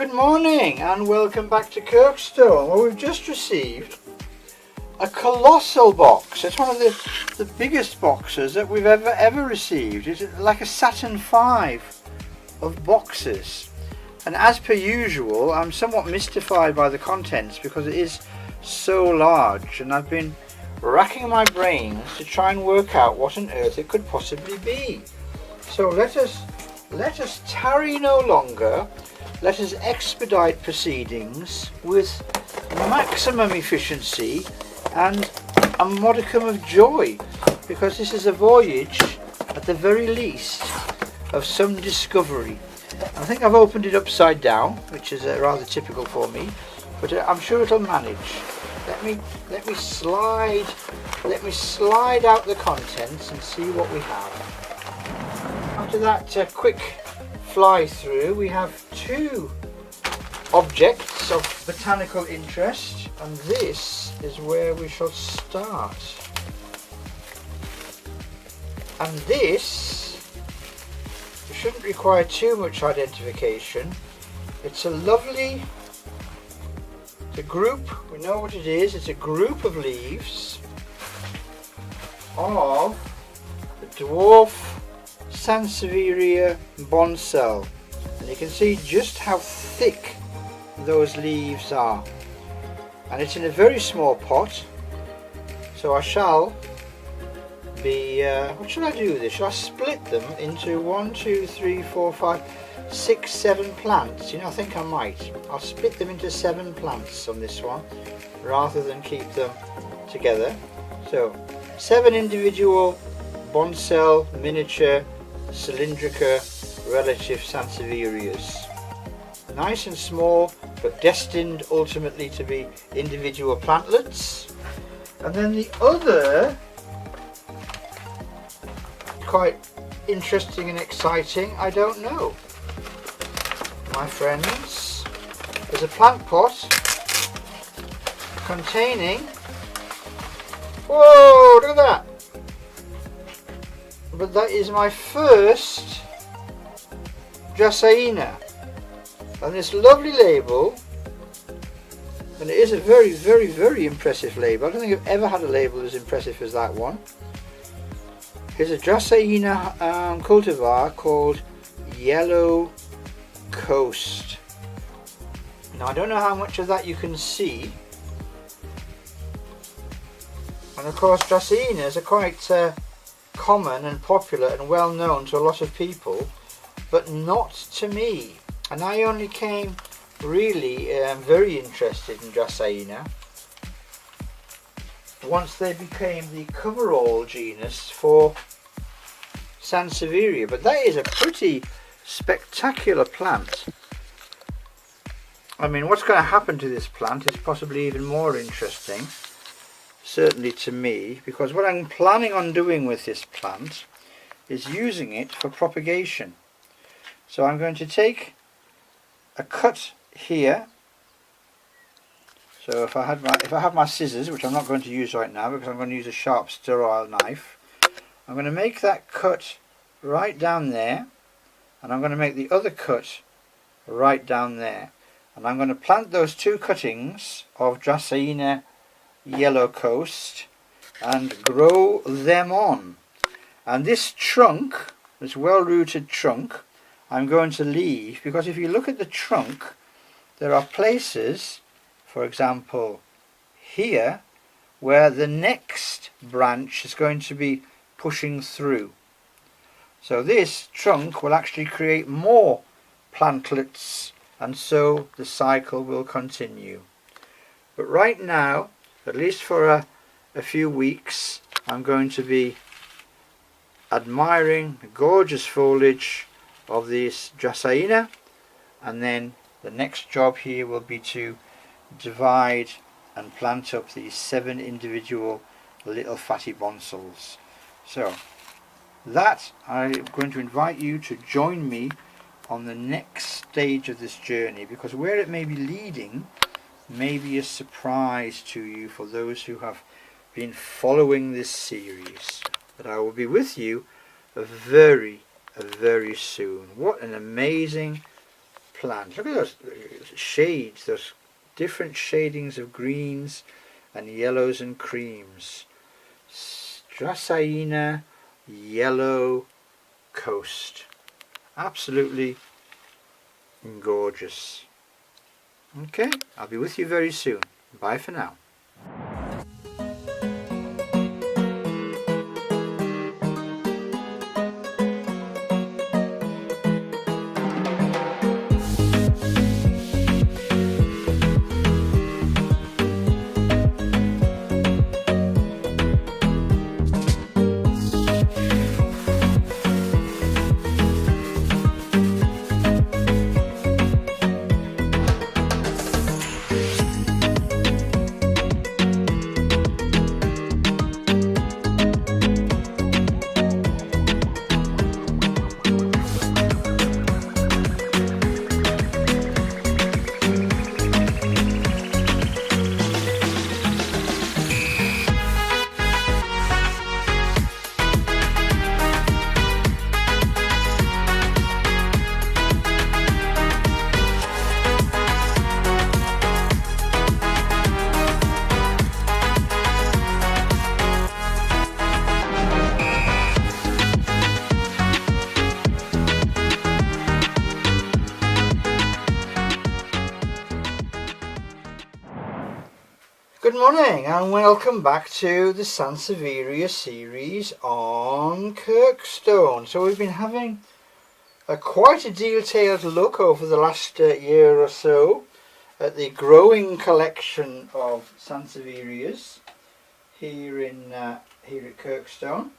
Good morning and welcome back to Kirkstone. Well, we've just received a colossal box. It's one of the biggest boxes that we've ever received. It's like a Saturn V of boxes. And as per usual, I'm somewhat mystified by the contents because it is so large, and I've been racking my brains to try and work out what on earth it could possibly be. So let us tarry no longer. Let us expedite proceedings with maximum efficiency and a modicum of joy, because this is a voyage, at the very least, of some discovery. I think I've opened it upside down, which is rather typical for me, but I'm sure it'll manage. Let me slide out the contents and see what we have. After that quick fly through, we have two objects of botanical interest, and this is where we shall start. And this shouldn't require too much identification. It's a group, we know what it is, it's a group of leaves of the dwarf Sansevieria Bonsall, and you can see just how thick those leaves are, and it's in a very small pot. So I shall be what should I do with this? Shall I split them into 1, 2, 3, 4, 5, 6, 7 plants? You know, I think I might. I'll split them into 7 plants on this one rather than keep them together. So 7 individual Bonsall miniature cylindrica relative Sansevierias. Nice and small, but destined ultimately to be individual plantlets. And then the other, quite interesting and exciting, I don't know, my friends, is a plant pot containing, whoa, look at that! But that is my first Dracæna, and this lovely label, and it is a very, very, very impressive label. I don't think I've ever had a label as impressive as that one. Here's a Dracæna cultivar called Yellow Coast. Now I don't know how much of that you can see, and of course Dracænas are quite common and popular and well known to a lot of people, but not to me. And I only came really very interested in Dracæna once they became the coverall genus for Sansevieria. But that is a pretty spectacular plant. I mean, what's going to happen to this plant is possibly even more interesting, certainly to me, because what I'm planning on doing with this plant is using it for propagation. So I'm going to take a cut here. So if I have my scissors, which I'm not going to use right now because I'm going to use a sharp sterile knife, I'm going to make that cut right down there, and I'm going to make the other cut right down there, and I'm going to plant those 2 cuttings of Dracæna Yellow Coast and grow them on. And this trunk, this well-rooted trunk, I'm going to leave, because if you look at the trunk, there are places, for example here, where the next branch is going to be pushing through. So this trunk will actually create more plantlets, and so the cycle will continue. But right now, at least for a few weeks, I'm going to be admiring the gorgeous foliage of this Dracæna, and then the next job here will be to divide and plant up these 7 individual little fatty Bonsalls. So that, I'm going to invite you to join me on the next stage of this journey, because where it may be leading may be a surprise to you for those who have been following this series. But I will be with you very soon. What an amazing plant. Look at those shades, those different shadings of greens and yellows and creams. Dracaena Yellow Coast. Absolutely gorgeous. Okay, I'll be with you very soon. Bye for now. Good morning and welcome back to the Sansevieria series on Kirkstone. So we've been having quite a detailed look over the last year or so at the growing collection of Sansevierias here at Kirkstone.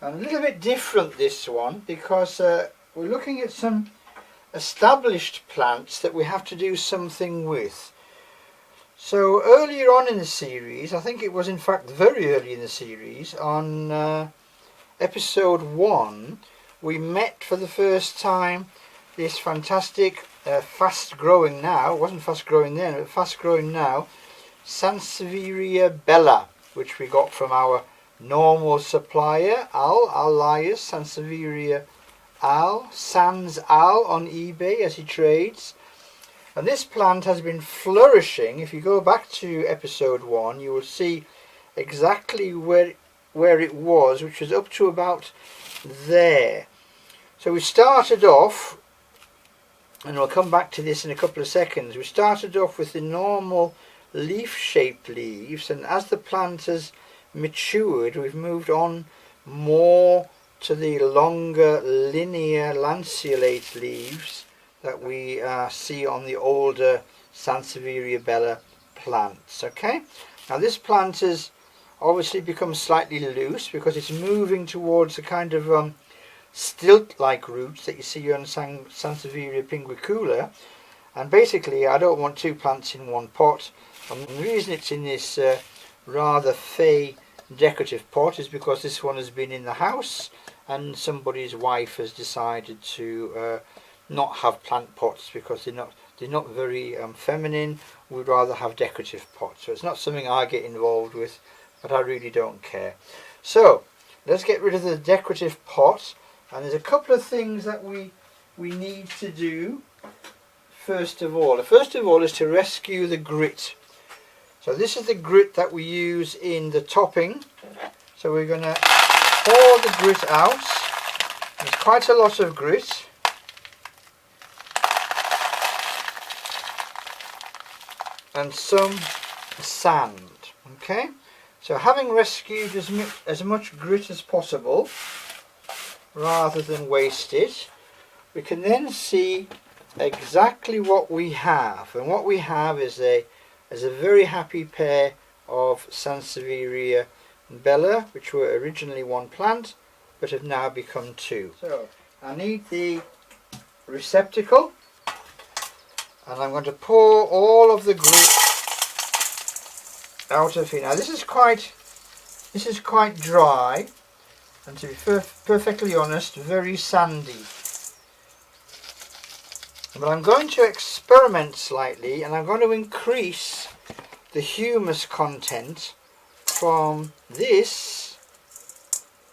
And a little bit different this one because we're looking at some established plants that we have to do something with. So earlier on in the series, I think it was in fact very early in the series, on episode 1, we met for the first time this fantastic, fast growing now, it wasn't fast growing then, but fast growing now, Sansevieria bella, which we got from our normal supplier, Al Lias, Sansevieria Al, Sans Al on eBay as he trades. And this plant has been flourishing. If you go back to episode 1, you will see exactly where it was, which was up to about there. So we started off, and we'll come back to this in a couple of seconds, we started off with the normal leaf-shaped leaves, and as the plant has matured, we've moved on more to the longer linear lanceolate leaves that we see on the older Sansevieria bella plants. Okay, now this plant has obviously become slightly loose because it's moving towards the kind of stilt-like roots that you see on Sansevieria pinguicula, and basically I don't want two plants in one pot, and the reason it's in this rather fey decorative pot is because this one has been in the house and somebody's wife has decided to not have plant pots because they're not very feminine. We'd rather have decorative pots, so it's not something I get involved with, but I really don't care. So let's get rid of the decorative pot, and there's a couple of things that we need to do. First of all is to rescue the grit. So this is the grit that we use in the topping, so we're going to pour the grit out. There's quite a lot of grit. And some sand. Okay, so having rescued as much grit as possible rather than waste it, we can then see exactly what we have, and what we have is a very happy pair of Sansevieria bella, which were originally one plant but have now become two. So I need the receptacle, and I'm going to pour all of the grit out of here. Now this is quite dry, and to be perfectly honest, very sandy. But I'm going to experiment slightly, and I'm going to increase the humus content from this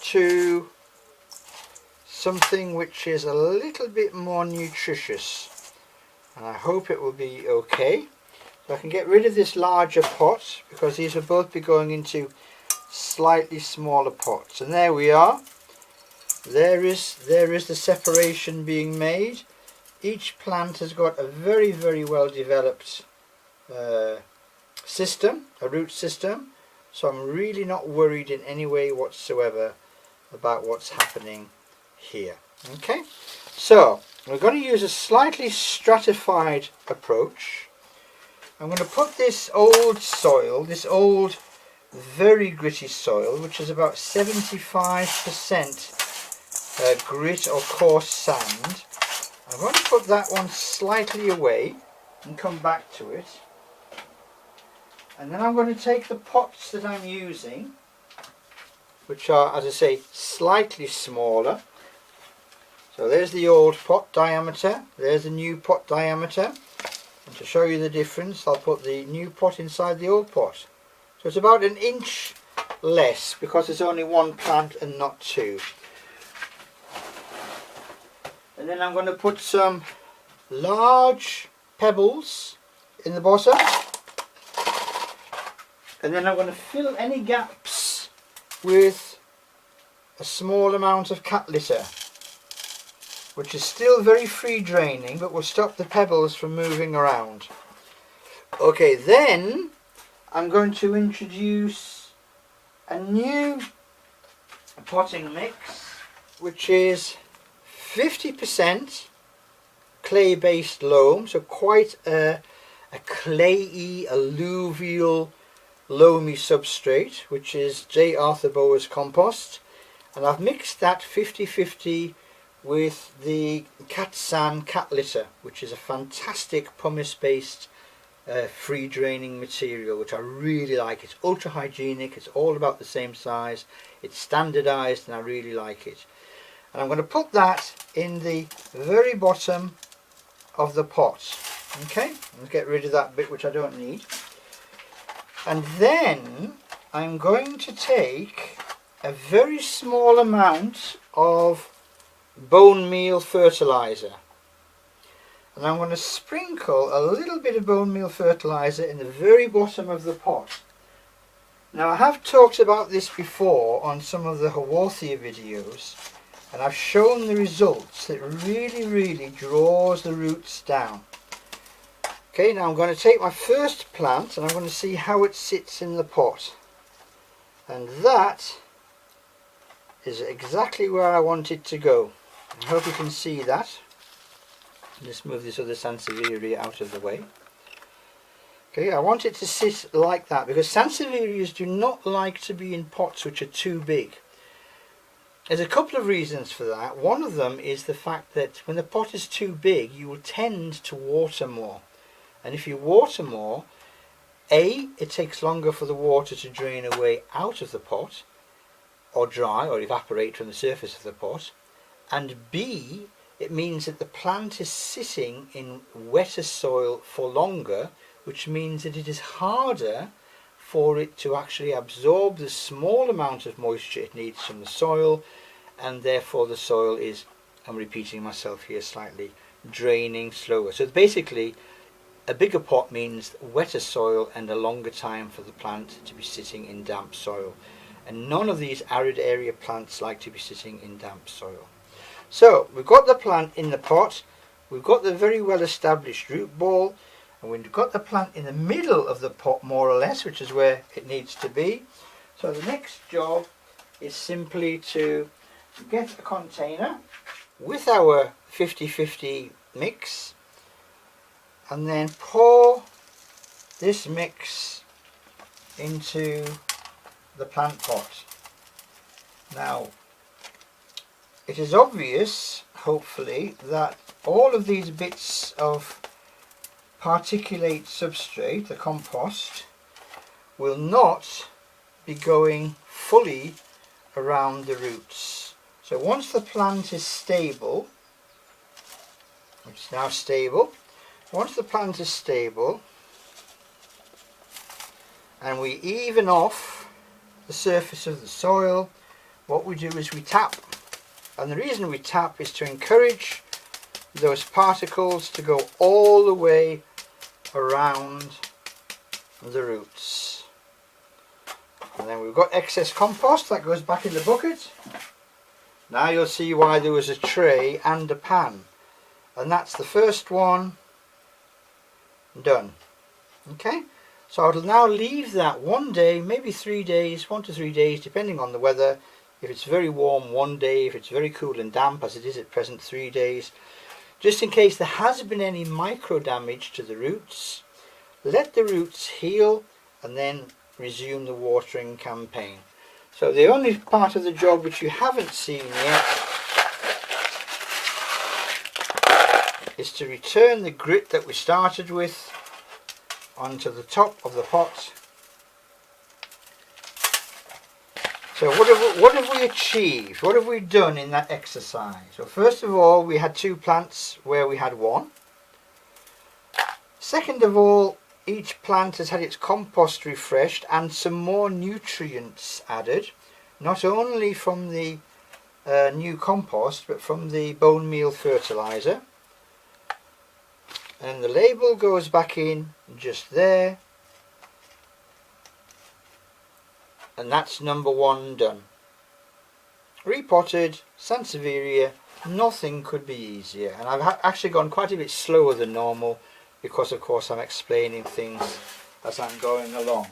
to something which is a little bit more nutritious. and I hope it will be okay. So I can get rid of this larger pot because these will both be going into slightly smaller pots. And there we are. There is the separation being made. Each plant has got a very, very well developed system, a root system. So I'm really not worried in any way whatsoever about what's happening here. Okay, so we're going to use a slightly stratified approach. I'm going to put this old soil, this old very gritty soil, which is about 75% grit or coarse sand. I'm going to put that one slightly away and come back to it. And then I'm going to take the pots that I'm using, which are, as I say, slightly smaller. So there's the old pot diameter, there's the new pot diameter. And to show you the difference, I'll put the new pot inside the old pot. So it's about an inch less because there's only one plant and not two. And then I'm going to put some large pebbles in the bottom. And then I'm going to fill any gaps with a small amount of cat litter, which is still very free draining but will stop the pebbles from moving around. Okay, then I'm going to introduce a new potting mix, which is 50% clay based loam, so quite a clayey, alluvial, loamy substrate, which is J. Arthur Boas compost, and I've mixed that 50-50 with the Katsan cat litter, which is a fantastic pumice based free draining material, which I really like. It's ultra hygienic, it's all about the same size, it's standardized, and I really like it. And I'm going to put that in the very bottom of the pot. Okay, let's get rid of that bit which I don't need. And then I'm going to take a very small amount of bone meal fertilizer, and I'm going to sprinkle a little bit of bone meal fertilizer in the very bottom of the pot. Now, I have talked about this before on some of the Haworthia videos, and I've shown the results. It really draws the roots down. Okay, now I'm going to take my first plant and I'm going to see how it sits in the pot. And that is exactly where I want it to go. I hope you can see that. Just move this other Sansevieria out of the way. Okay, I want it to sit like that because Sansevierias do not like to be in pots which are too big. There's a couple of reasons for that. One of them is the fact that when the pot is too big, you will tend to water more. And if you water more, A, it takes longer for the water to drain away out of the pot, or dry, or evaporate from the surface of the pot, and B, it means that the plant is sitting in wetter soil for longer, which means that it is harder for it to actually absorb the small amount of moisture it needs from the soil, and therefore the soil is, I'm repeating myself here slightly, draining slower. So basically, a bigger pot means wetter soil and a longer time for the plant to be sitting in damp soil. And none of these arid area plants like to be sitting in damp soil. So we've got the plant in the pot, we've got the very well established root ball, and we've got the plant in the middle of the pot more or less, which is where it needs to be. So the next job is simply to get a container with our 50-50 mix, and then pour this mix into the plant pot. Now, it is obvious, hopefully, that all of these bits of particulate substrate, the compost, will not be going fully around the roots. So once the plant is stable, it's now stable, once the plant is stable and we even off the surface of the soil, what we do is we tap. And the reason we tap is to encourage those particles to go all the way around the roots. And then we've got excess compost that goes back in the bucket. Now you'll see why there was a tray and a pan. And that's the first one done. Okay, so I'll now leave that 1 day, maybe 3 days, 1 to 3 days, depending on the weather. If it's very warm, 1 day. If it's very cool and damp, as it is at present, 3 days. Just in case there has been any micro damage to the roots, let the roots heal and then resume the watering campaign. So the only part of the job which you haven't seen yet is to return the grit that we started with onto the top of the pot. So what have we achieved? What have we done in that exercise? Well, first of all, we had 2 plants where we had 1. Second of all, each plant has had its compost refreshed and some more nutrients added, not only from the new compost but from the bone meal fertilizer. And the label goes back in just there. And that's number 1 done. Repotted, Sansevieria, nothing could be easier. And I've actually gone quite a bit slower than normal because of course I'm explaining things as I'm going along.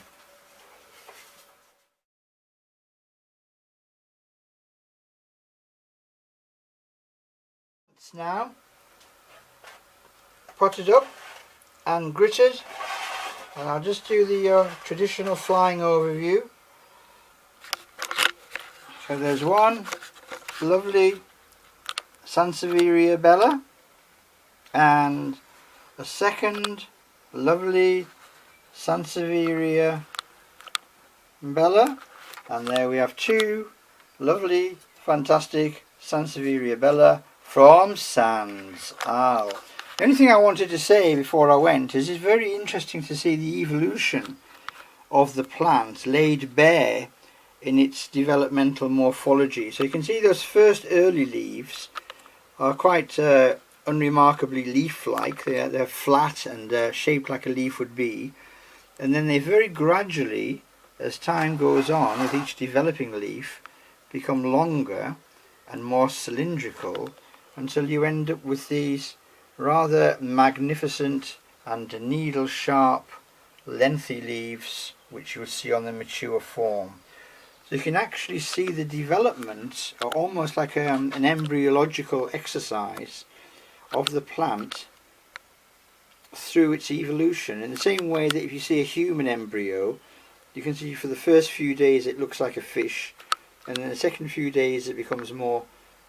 It's now potted up and gritted, and I'll just do the traditional flying overview. So there's one lovely Sansevieria bella and a second lovely Sansevieria bella, and there we have 2 lovely fantastic Sansevieria bella from Sans Isle. The only thing I wanted to say before I went is it's very interesting to see the evolution of the plant laid bare in its developmental morphology. So you can see those first early leaves are quite unremarkably leaf-like. They're flat and shaped like a leaf would be, and then they very gradually, as time goes on with each developing leaf, become longer and more cylindrical until you end up with these rather magnificent and needle-sharp lengthy leaves which you will see on the mature form. So you can actually see the development, or almost like an embryological exercise of the plant through its evolution, in the same way that if you see a human embryo, you can see for the first few days it looks like a fish, and in the second few days it becomes more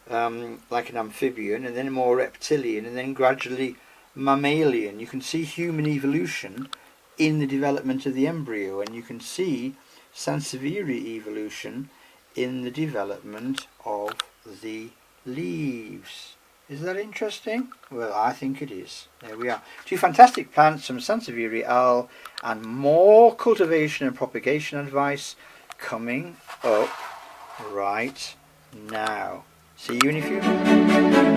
like an amphibian, and then more reptilian, and then gradually mammalian. You can see human evolution in the development of the embryo, and you can see Sansevieria evolution in the development of the leaves. Is that interesting? Well, I think it is. There we are. 2 fantastic plants from Sansevieria Isle, and more cultivation and propagation advice coming up right now. See you in a few minutes.